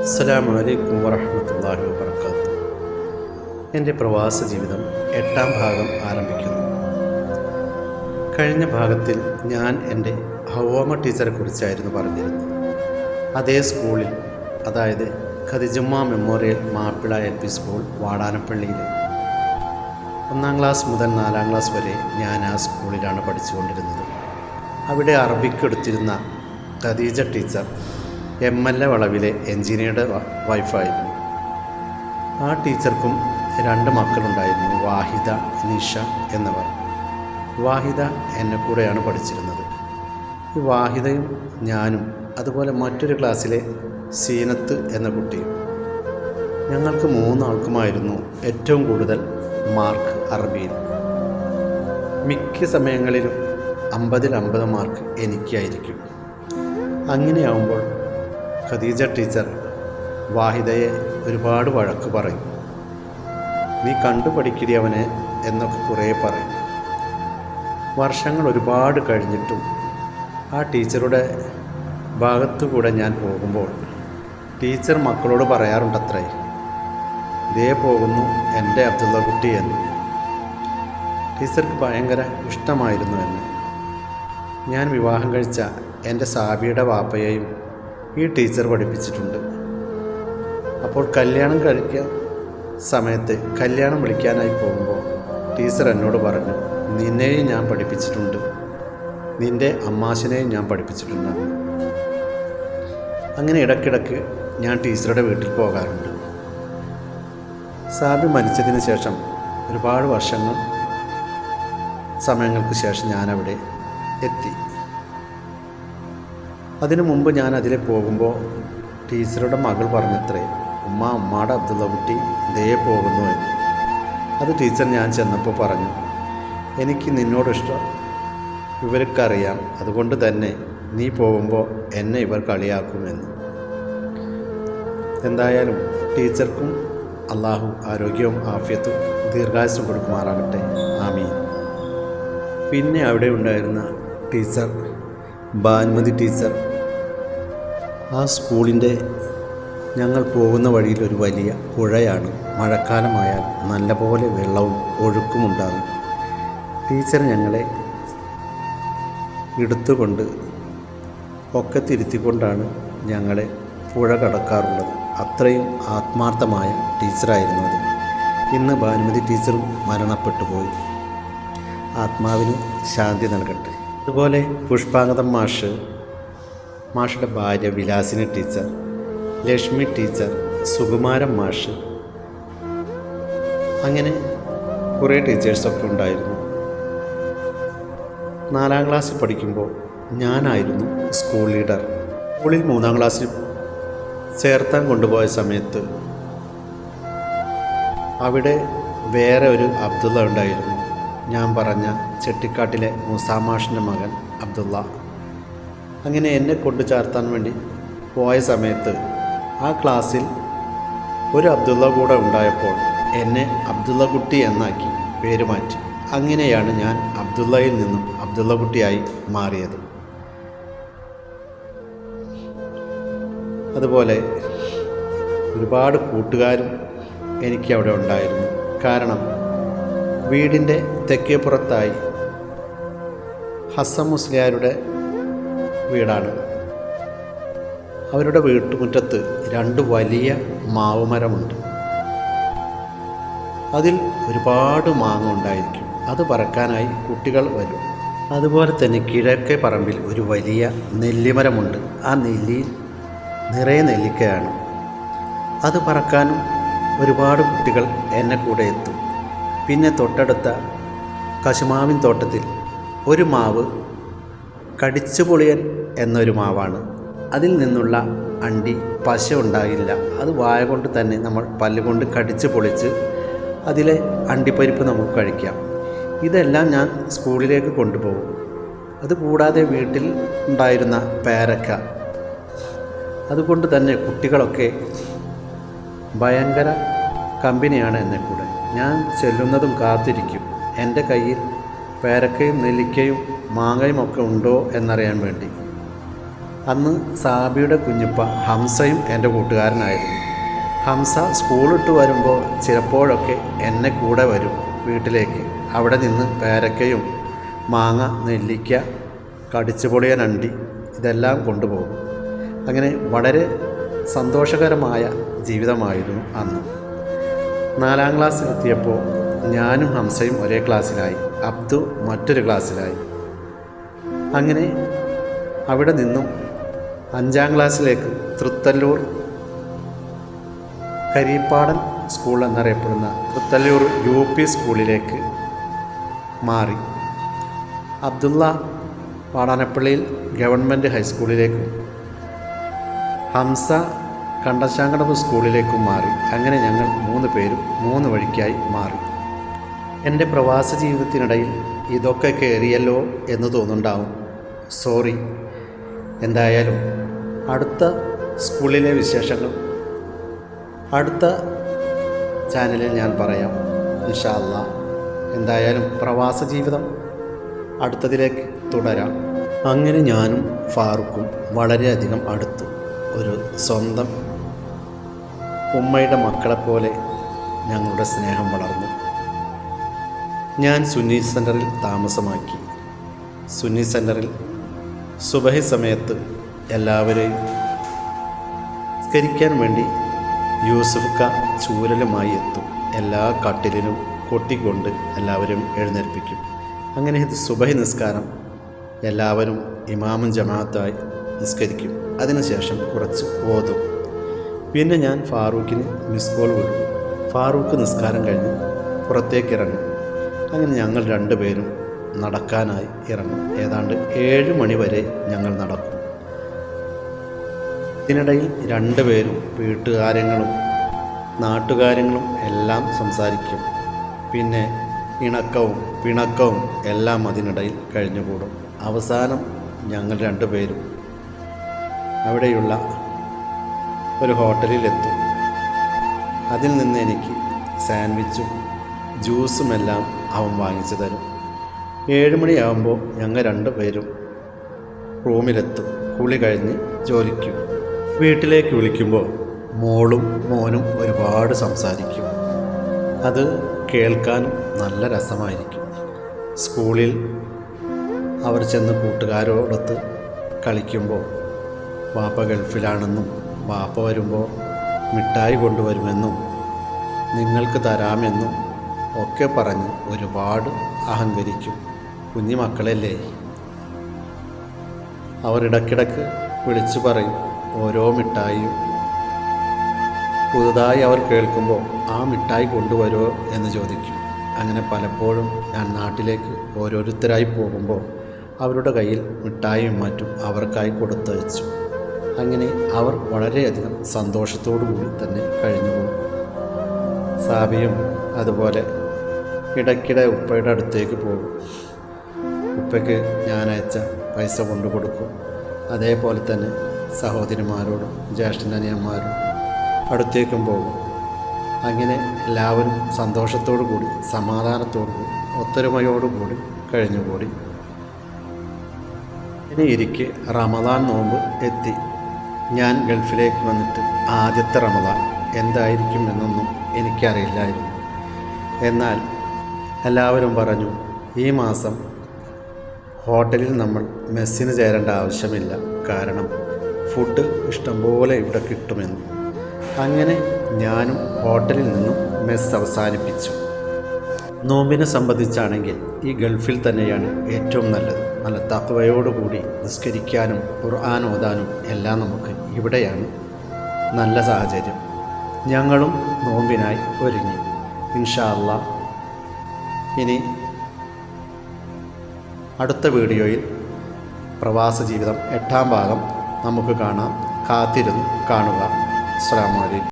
അസ്സലാമു അലൈക്കും വറഹ്മത്തുള്ളാഹി വബറകാതുഹു. എൻ്റെ പ്രവാസ ജീവിതം 8-ാം ഭാഗം ആരംഭിക്കുന്നു. കഴിഞ്ഞ ഭാഗത്തിൽ ഞാൻ എൻ്റെ ഹവ്വാമ ടീച്ചറെ കുറിച്ചായിരുന്നു പറഞ്ഞിരുന്നത്. അതേ സ്കൂളിൽ, അതായത് Khadijumma memorial Mappila LP school വാടാനപ്പള്ളിയിൽ 1-ാം ക്ലാസ് മുതൽ 4-ാം ക്ലാസ് വരെ ഞാൻ ആ സ്കൂളിലാണ് പഠിച്ചുകൊണ്ടിരുന്നത്. അവിടെ അറബിക്ക് എടുത്തിരുന്ന ഖദീജ ടീച്ചർ MLA വളവിലെ എൻജിനീയറുടെ വൈഫായിരുന്നു. ആ ടീച്ചർക്കും 2 മക്കളുണ്ടായിരുന്നു, വാഹിദ, നിഷ എന്നിവർ. വാഹിദ എന്നെ കൂടെയാണ് പഠിച്ചിരുന്നത്. ഈ വാഹിദയും ഞാനും, അതുപോലെ മറ്റൊരു ക്ലാസ്സിലെ സീനത്ത് എന്ന കുട്ടിയും, ഞങ്ങൾക്ക് 3 ആൾക്കുമായിരുന്നു ഏറ്റവും കൂടുതൽ മാർക്ക് അറബിയിൽ. മിക്ക സമയങ്ങളിലും 50-ൽ 50 മാർക്ക് എനിക്കായിരിക്കും. അങ്ങനെയാവുമ്പോൾ ഖദീജ ടീച്ചർ വാഹിദയെ ഒരുപാട് വഴക്ക് പറയും. നീ കണ്ടുപഠിക്കടി അവനെ എന്നൊക്കെ കുറേ പറയും. വർഷങ്ങൾ ഒരുപാട് കഴിഞ്ഞിട്ടും ആ ടീച്ചറുടെ ഭാഗത്തുകൂടെ ഞാൻ പോകുമ്പോൾ ടീച്ചർ മക്കളോട് പറയാറുണ്ടത്രേ, ദേ പോകുന്നു എൻ്റെ അബ്ദുള്ള കുട്ടി എന്ന്. ടീച്ചർക്ക് ഭയങ്കര ഇഷ്ടമായിരുന്നു എന്നെ. ഞാൻ വിവാഹം കഴിച്ച എൻ്റെ സാബിയുടെ വാപ്പയെയും ഈ ടീച്ചർ പഠിപ്പിച്ചിട്ടുണ്ട്. അപ്പോൾ കല്യാണം കഴിക്കാൻ സമയത്ത് കല്യാണം വിളിക്കാനായി പോകുമ്പോൾ ടീച്ചർ എന്നോട് പറഞ്ഞു, നിന്നെയും ഞാൻ പഠിപ്പിച്ചിട്ടുണ്ട്, നിൻ്റെ അമ്മാശനെയും ഞാൻ പഠിപ്പിച്ചിട്ടുണ്ട്. അങ്ങനെ ഇടയ്ക്കിടയ്ക്ക് ഞാൻ ടീച്ചറുടെ വീട്ടിൽ പോകാറുണ്ട്. സാബി മരിച്ചതിന് ശേഷം ഒരുപാട് സമയങ്ങൾക്ക് ശേഷം ഞാനവിടെ എത്തി. അതിനു മുമ്പ് ഞാൻ അതിലെ പോകുമ്പോൾ ടീച്ചറുടെ മകൾ പറഞ്ഞത്രേ, ഉമ്മാടെ അബ്ദുള്ള കുട്ടി ദേ പോകുന്നു എന്ന്. അത് ടീച്ചർ ഞാൻ ചെന്നപ്പോൾ പറഞ്ഞു, എനിക്ക് നിന്നോടിഷ്ടം ഇവർക്കറിയാം, അതുകൊണ്ട് തന്നെ നീ പോകുമ്പോൾ എന്നെ ഇവർ കളിയാക്കുമെന്ന്. എന്തായാലും ടീച്ചർക്കും അള്ളാഹു ആരോഗ്യവും ആഫിയത്തും ദീർഘായുസ്സും കൊടുക്കുമാറാകട്ടെ, ആമീൻ. പിന്നെ അവിടെ ഉണ്ടായിരുന്ന ടീച്ചർ ഭാനുമതി ടീച്ചർ. ആ സ്കൂളിൻ്റെ ഞങ്ങൾ പോകുന്ന വഴിയിൽ ഒരു വലിയ പുഴയാണ്. മഴക്കാലമായാൽ നല്ലപോലെ വെള്ളവും ഒഴുക്കുമുണ്ടാകും. ടീച്ചർ ഞങ്ങളെ എടുത്തുകൊണ്ട് ഒക്കത്തിരുത്തിക്കൊണ്ടാണ് ഞങ്ങളെ പുഴ കടക്കാറുള്ളത്. അത്രയും ആത്മാർത്ഥമായ ടീച്ചറായിരുന്നു അത്. ഇന്ന് ഭാനുമതി ടീച്ചറും മരണപ്പെട്ടു പോയി. ആത്മാവിന് ശാന്തി നൽകട്ടെ. അതുപോലെ പുഷ്പാങ്കതം മാഷുടെ ഭാര്യ വിലാസിനി ടീച്ചർ, ലക്ഷ്മി ടീച്ചർ, സുകുമാരൻ മാഷ്, അങ്ങനെ കുറേ ടീച്ചേഴ്സൊക്കെ ഉണ്ടായിരുന്നു. 4-ാം ക്ലാസ്സിൽ പഠിക്കുമ്പോൾ ഞാനായിരുന്നു സ്കൂൾ ലീഡർ. സ്കൂളിൽ 3-ാം ക്ലാസ്സിൽ ചേർത്താൻ കൊണ്ടുപോയ സമയത്ത് അവിടെ വേറെ ഒരു അബ്ദുള്ള ഉണ്ടായിരുന്നു. ഞാൻ പറഞ്ഞ ചെട്ടിക്കാട്ടിലെ മൂസാമാഷിൻ്റെ മകൻ അബ്ദുള്ള. അങ്ങനെ എന്നെ കൊണ്ടു ചേർത്താൻ വേണ്ടി പോയ സമയത്ത് ആ ക്ലാസ്സിൽ ഒരു അബ്ദുള്ള കൂടെ ഉണ്ടായപ്പോൾ എന്നെ അബ്ദുള്ള കുട്ടി എന്നാക്കി പേര് മാറ്റി. അങ്ങനെയാണ് ഞാൻ അബ്ദുള്ളയിൽ നിന്നും അബ്ദുള്ള കുട്ടിയായി മാറിയത്. അതുപോലെ ഒരുപാട് കൂട്ടുകാരും എനിക്ക് അവിടെ ഉണ്ടായിരുന്നു. കാരണം വീടിൻ്റെ തെക്കേപ്പുറത്തായി ഹസൻ മുസ്ലിയാരുടെ വീടാണ്. അവരുടെ വീട്ടുമുറ്റത്ത് 2 വലിയ മാവുമരമുണ്ട്. അതിൽ ഒരുപാട് മാങ്ങ ഉണ്ടായിരിക്കും. അത് പറക്കാനായി കുട്ടികൾ വരും. അതുപോലെ തന്നെ കിഴക്കേ പറമ്പിൽ ഒരു വലിയ നെല്ലിമരമുണ്ട്. ആ നെല്ലിയിൽ നിറയെ നെല്ലിക്കയാണ്. അത് പറക്കാനും ഒരുപാട് കുട്ടികൾ എന്നെ കൂടെ എത്തും. പിന്നെ തൊട്ടടുത്ത കശുമാവിൻ തോട്ടത്തിൽ ഒരു മാവ് കടിച്ചുപൊളിയൻ എന്നൊരു മാവാണ്. അതിൽ നിന്നുള്ള അണ്ടി പശ ഉണ്ടാകില്ല. അത് വായ കൊണ്ട് തന്നെ നമ്മൾ പല്ലുകൊണ്ട് കടിച്ച് പൊളിച്ച് അതിലെ അണ്ടിപ്പരിപ്പ് നമുക്ക് കഴിക്കാം. ഇതെല്ലാം ഞാൻ സ്കൂളിലേക്ക് കൊണ്ടുപോകും. അതുകൂടാതെ വീട്ടിൽ ഉണ്ടായിരുന്ന പേരക്ക. അതുകൊണ്ട് തന്നെ കുട്ടികളൊക്കെ ഭയങ്കര കമ്പനിയാണ് എന്നെ കൂടെ. ഞാൻ ചെല്ലുന്നതും കാത്തിരിക്കും. എൻ്റെ കയ്യിൽ പേരക്കയും നെല്ലിക്കയും മാങ്ങയും ഒക്കെ ഉണ്ടോ എന്നറിയാൻ വേണ്ടി. അന്ന് സാബിയുടെ കുഞ്ഞുപ്പ ഹംസയും എൻ്റെ കൂട്ടുകാരനായിരുന്നു. ഹംസ സ്കൂളിട്ട് വരുമ്പോൾ ചിലപ്പോഴൊക്കെ എന്നെ കൂടെ വരും വീട്ടിലേക്ക്. അവിടെ നിന്ന് പേരക്കയും മാങ്ങ, നെല്ലിക്ക, കടിച്ചുപൊളിയ നണ്ടി ഇതെല്ലാം കൊണ്ടുപോകും. അങ്ങനെ വളരെ സന്തോഷകരമായ ജീവിതമായിരുന്നു അന്ന്. 4ാം ക്ലാസ്സിലെത്തിയപ്പോൾ ഞാനും ഹംസയും ഒരേ ക്ലാസ്സിലായി, അബ്ദു മറ്റൊരു ക്ലാസ്സിലായി. അങ്ങനെ അവിടെ നിന്നും 5ാം ക്ലാസ്സിലേക്ക് തൃത്തല്ലൂർ കരിപ്പാടൻ സ്കൂൾ എന്നറിയപ്പെടുന്ന തൃത്തല്ലൂർ UP സ്കൂളിലേക്ക് മാറി. അബ്ദുള്ള വാടാനപ്പള്ളിയിൽ ഗവൺമെൻറ് ഹൈസ്കൂളിലേക്കും ഹംസ കണ്ടശാങ്കടവ് സ്കൂളിലേക്കും മാറി. അങ്ങനെ ഞങ്ങൾ 3 പേരും 3 വഴിക്കായി മാറി. എൻ്റെ പ്രവാസ ജീവിതത്തിനിടയിൽ ഇതൊക്കെ കയറിയല്ലോ എന്ന് തോന്നുന്നുണ്ടാവും. സോറി. എന്തായാലും അടുത്ത സ്കൂളിലെ വിശേഷങ്ങൾ അടുത്ത ചാനലിൽ ഞാൻ പറയാം ഇൻഷാ അല്ലാഹ്. എന്തായാലും പ്രവാസ ജീവിതം അടുത്തതിലേക്ക് തുടരാം. അങ്ങനെ ഞാനും ഫാറൂഖും വളരെയധികം അടുത്തു. ഒരു സ്വന്തം ഉമ്മയുടെ മക്കളെപ്പോലെ ഞങ്ങളുടെ സ്നേഹം വളർന്നു. ഞാൻ സുന്നി സെൻ്ററിൽ താമസമാക്കി. സുന്നി സെൻ്ററിൽ സുബഹി സമയത്ത് എല്ലാവരെയും സ്കരിക്കാൻ വേണ്ടി യൂസുഫ്ക ചൂരലുമായി എത്തും. എല്ലാ കട്ടിലിനും കൊട്ടിക്കൊണ്ട് എല്ലാവരും എഴുന്നേൽപ്പിക്കും. അങ്ങനെ സുബഹി നിസ്കാരം എല്ലാവരും ഇമാമും ജമാഅത്തായി നിസ്കരിക്കും. അതിനുശേഷം കുറച്ച് ഓതും. പിന്നെ ഞാൻ ഫാറൂഖിന് മിസ് കോൾ വിടും. ഫാറൂഖ് നിസ്കാരം കഴിഞ്ഞ് പുറത്തേക്ക് ഇറങ്ങും. അങ്ങനെ ഞങ്ങൾ 2 പേരും നടക്കാനായി ഇറങ്ങും. ഏതാണ്ട് 7 മണി വരെ ഞങ്ങൾ നടക്കും. ഇതിനിടയിൽ 2 പേരും വീട്ടുകാര്യങ്ങളും നാട്ടുകാര്യങ്ങളും എല്ലാം സംസാരിക്കും. പിന്നെ ഇണക്കവും പിണക്കവും എല്ലാം അതിനിടയിൽ കഴിഞ്ഞുകൂടും. അവസാനം ഞങ്ങൾ 2 പേരും അവിടെയുള്ള ഒരു ഹോട്ടലിലെത്തും. അതിൽ നിന്ന് എനിക്ക് സാൻഡ്വിച്ചും ജ്യൂസുമെല്ലാം അവൻ വാങ്ങിച്ചു തരും. 7 മണിയാകുമ്പോൾ ഞങ്ങൾ 2 പേരും റൂമിലെത്തും. കുളി കഴിഞ്ഞ് ജോലിക്കും. വീട്ടിലേക്ക് വിളിക്കുമ്പോൾ മോളും മോനും ഒരുപാട് സംസാരിക്കും. അത് കേൾക്കാനും നല്ല രസമായിരിക്കും. സ്കൂളിൽ അവർ ചെന്ന് കൂട്ടുകാരോടൊത്ത് കളിക്കുമ്പോൾ വാപ്പ ഗൾഫിലാണെന്നും വാപ്പ വരുമ്പോൾ മിഠായി കൊണ്ടുവരുമെന്നും നിങ്ങൾക്ക് തരാമെന്നും ഒക്കെ പറഞ്ഞ് ഒരുപാട് അഹങ്കരിക്കും. കുഞ്ഞു മക്കളല്ലേ. അവർ ഇടയ്ക്കിടയ്ക്ക് വിളിച്ചു പറയും ഓരോ മിഠായിയും. പുതുതായി അവർ കേൾക്കുമ്പോൾ ആ മിഠായി കൊണ്ടുവരുമോ എന്ന് ചോദിക്കും. അങ്ങനെ പലപ്പോഴും ഞാൻ നാട്ടിലേക്ക് ഓരോരുത്തരായി പോകുമ്പോൾ അവരുടെ കയ്യിൽ മിഠായിയും മറ്റും അവർക്കായി കൊടുത്തയച്ചു. അങ്ങനെ അവർ വളരെയധികം സന്തോഷത്തോടു കൂടി തന്നെ കഴിഞ്ഞുപോകും. സാബിയും അതുപോലെ ഇടയ്ക്കിടെ ഉപ്പയുടെ അടുത്തേക്ക് പോകും. ഉപ്പയ്ക്ക് ഞാൻ അയച്ച പൈസ കൊണ്ടു കൊടുക്കും. അതേപോലെ തന്നെ സഹോദരിമാരോടും ജ്യേഷ്ഠനനിയന്മാരും അടുത്തേക്കും പോകും. അങ്ങനെ എല്ലാവരും സന്തോഷത്തോടു കൂടി സമാധാനത്തോടു കൂടി ഒത്തൊരുമയോടുകൂടി കഴിഞ്ഞുകൂടി. ഇനി ഇരിക്കെ റമദാൻ നോമ്പ് എത്തി. ഞാൻ ഗൾഫിലേക്ക് വന്നിട്ട് ആദ്യത്തെ റമദാൻ എന്തായിരിക്കും എന്നൊന്നും എനിക്കറിയില്ലായിരുന്നു. എന്നാൽ എല്ലാവരും പറഞ്ഞു ഈ മാസം ഹോട്ടലിൽ നമ്മൾ മെസ്സിന് ചേരേണ്ട ആവശ്യമില്ല, കാരണം ഫുഡ് ഇഷ്ടംപോലെ ഇവിടെ കിട്ടുമെന്ന്. അങ്ങനെ ഞാനും ഹോട്ടലിൽ നിന്നും മെസ്സ് അവസാനിപ്പിച്ചു. നോമ്പിനെ സംബന്ധിച്ചാണെങ്കിൽ ഈ ഗൾഫിൽ തന്നെയാണ് ഏറ്റവും നല്ലത്. നല്ല തഖ്വയോടുകൂടി നിസ്കരിക്കാനും ഖുർആൻ ഓതാനും എല്ലാം നമുക്ക് ഇവിടെയാണ് നല്ല സാഹചര്യം. ഞങ്ങളും നോമ്പിനായി ഒരുങ്ങി. ഇൻഷാ അല്ലാഹ് ഇനി അടുത്ത വീഡിയോയിൽ പ്രവാസ ജീവിതം 8ാം ഭാഗം നമുക്ക് കാണാം. കാത്തിരുന്ന് കാണുക. അസ്സലാമു അലൈക്കും.